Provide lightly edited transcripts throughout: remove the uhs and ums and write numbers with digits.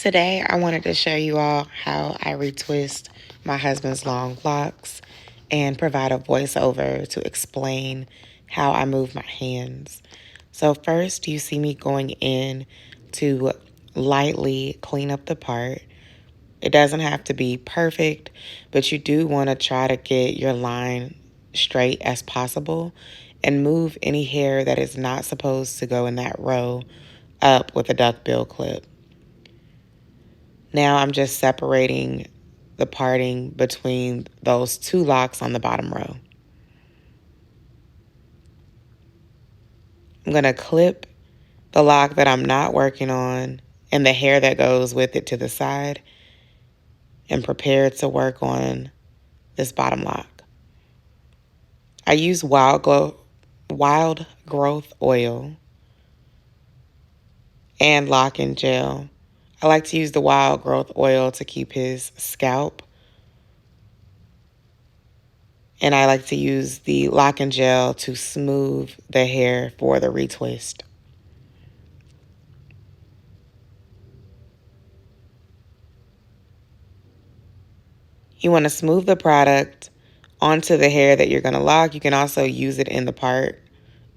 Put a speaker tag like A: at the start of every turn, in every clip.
A: Today, I wanted to show you all how I retwist my husband's long locks and provide a voiceover to explain how I move my hands. So first, you see me going in to lightly clean up the part. It doesn't have to be perfect, but you do want to try to get your line straight as possible and move any hair that is not supposed to go in that row up with a duckbill clip. Now I'm just separating the parting between those two locks on the bottom row. I'm going to clip the lock that I'm not working on and the hair that goes with it to the side and prepare to work on this bottom lock. I use wild growth oil and Loc N Gel. I like to use the wild growth oil to keep his scalp. And I like to use the Loc N Gel to smooth the hair for the retwist. You want to smooth the product onto the hair that you're going to lock. You can also use it in the part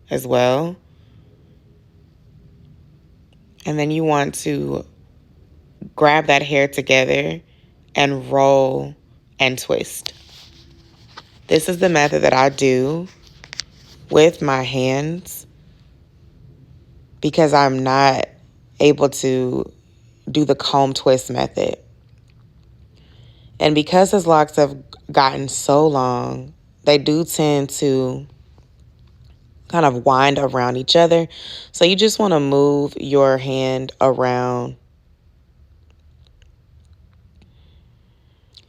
A: as well. And then you want to grab that hair together and roll and twist. This is the method that I do with my hands because I'm not able to do the comb twist method. And because his locks have gotten so long, they do tend to kind of wind around each other. So you just want to move your hand around.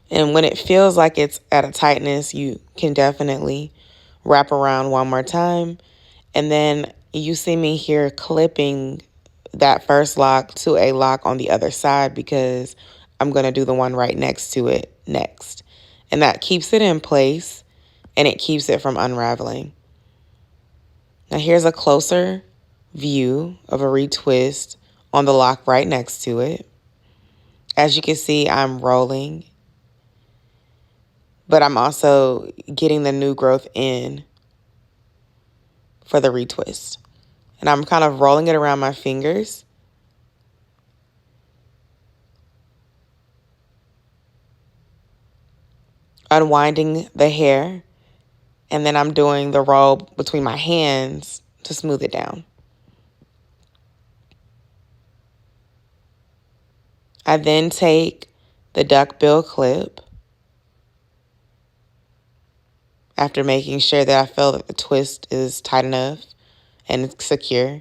A: And when it feels like it's at a tightness, you can definitely wrap around one more time. And then you see me here clipping that first lock to a lock on the other side because I'm going to do the one right next to it next. And that keeps it in place and it keeps it from unraveling. Now here's a closer view of a retwist on the lock right next to it. As you can see, I'm rolling, but I'm also getting the new growth in for the retwist. And I'm kind of rolling it around my fingers. Unwinding the hair, and then I'm doing the roll between my hands to smooth it down. I then take the duckbill clip after making sure that I feel that the twist is tight enough and secure.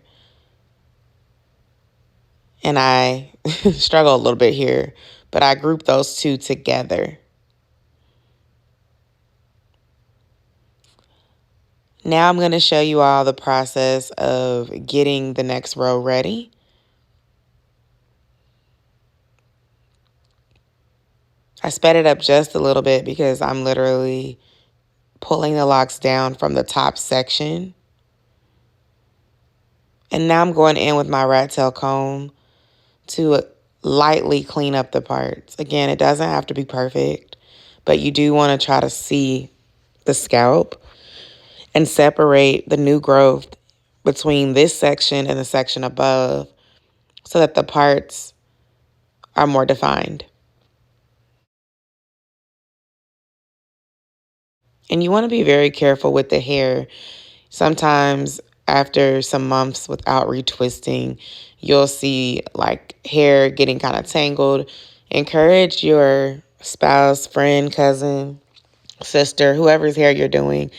A: And I struggle a little bit here, but I group those two together. Now I'm going to show you all the process of getting the next row ready. I sped it up just a little bit because I'm literally pulling the locks down from the top section. And now I'm going in with my rat tail comb to lightly clean up the parts. Again, it doesn't have to be perfect, but you do want to try to see the scalp and separate the new growth between this section and the section above so that the parts are more defined. And you want to be very careful with the hair. Sometimes after some months without retwisting, you'll see like hair getting kind of tangled. Encourage your spouse, friend, cousin, sister, whoever's hair you're doing,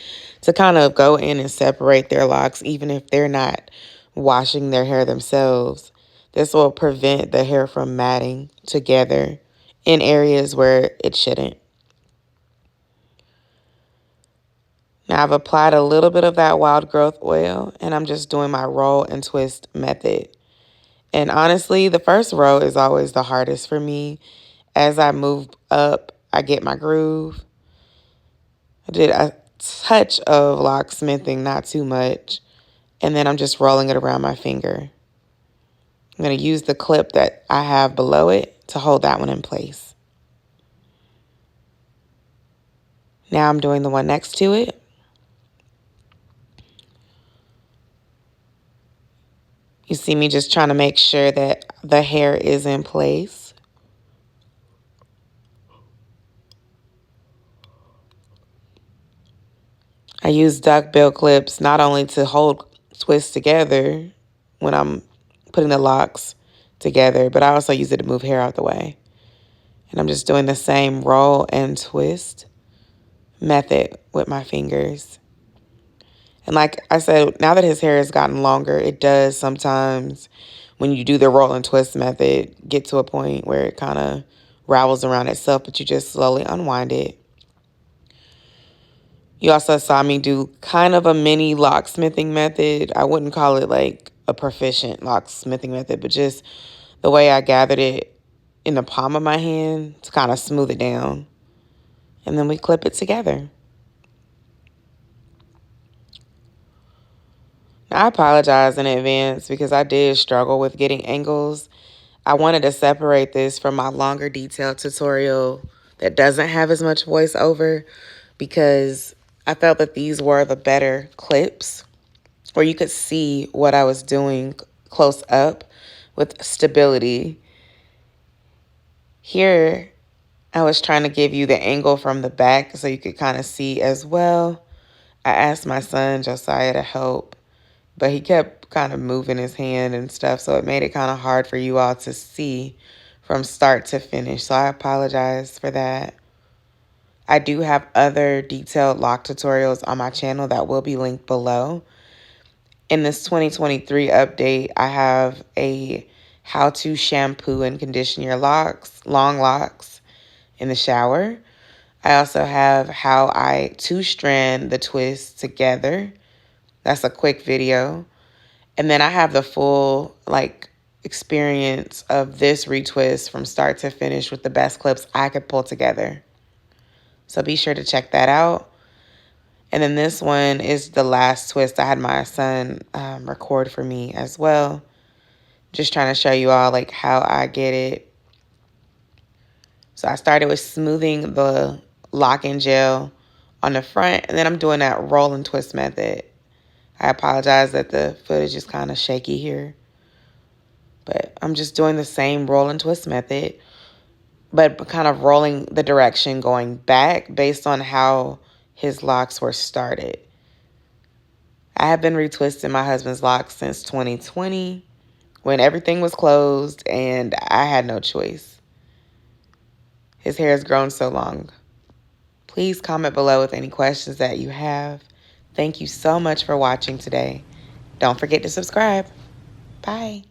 A: to kind of go in and separate their locks, even if they're not washing their hair themselves. This will prevent the hair from matting together in areas where it shouldn't. Now I've applied a little bit of that wild growth oil and I'm just doing my roll and twist method. And honestly, the first row is always the hardest for me. As I move up, I get my groove. I did a touch of locksmithing, not too much. And then I'm just rolling it around my finger. I'm going to use the clip that I have below it to hold that one in place. Now I'm doing the one next to it. You see me just trying to make sure that the hair is in place. I use duckbill clips not only to hold twists together when I'm putting the locks together, but I also use it to move hair out the way. And I'm just doing the same roll and twist method with my fingers. And like I said, now that his hair has gotten longer, it does sometimes, when you do the roll and twist method, get to a point where it kind of ravels around itself, but you just slowly unwind it. You also saw me do kind of a mini locksmithing method. I wouldn't call it like a proficient locksmithing method, but just the way I gathered it in the palm of my hand to kind of smooth it down. And then we clip it together. Now, I apologize in advance because I did struggle with getting angles. I wanted to separate this from my longer detailed tutorial that doesn't have as much voiceover because I felt that these were the better clips where you could see what I was doing close up with stability. Here, I was trying to give you the angle from the back so you could kind of see as well. I asked my son, Josiah, to help, but he kept kind of moving his hand and stuff, so it made it kind of hard for you all to see from start to finish. So I apologize for that. I do have other detailed lock tutorials on my channel that will be linked below. In this 2023 update, I have a how to shampoo and condition your locks, long locks in the shower. I also have how I two-strand the twist together. That's a quick video. And then I have the full experience of this retwist from start to finish with the best clips I could pull together. So be sure to check that out. And then this one is the last twist I had my son record for me as well. Just trying to show you all how I get it. So I started with smoothing the Loc N Gel on the front, and then I'm doing that roll and twist method. I apologize that the footage is kind of shaky here, but I'm just doing the same roll and twist method, but kind of rolling the direction going back based on how his locks were started. I have been retwisting my husband's locks since 2020 when everything was closed and I had no choice. His hair has grown so long. Please comment below with any questions that you have. Thank you so much for watching today. Don't forget to subscribe. Bye.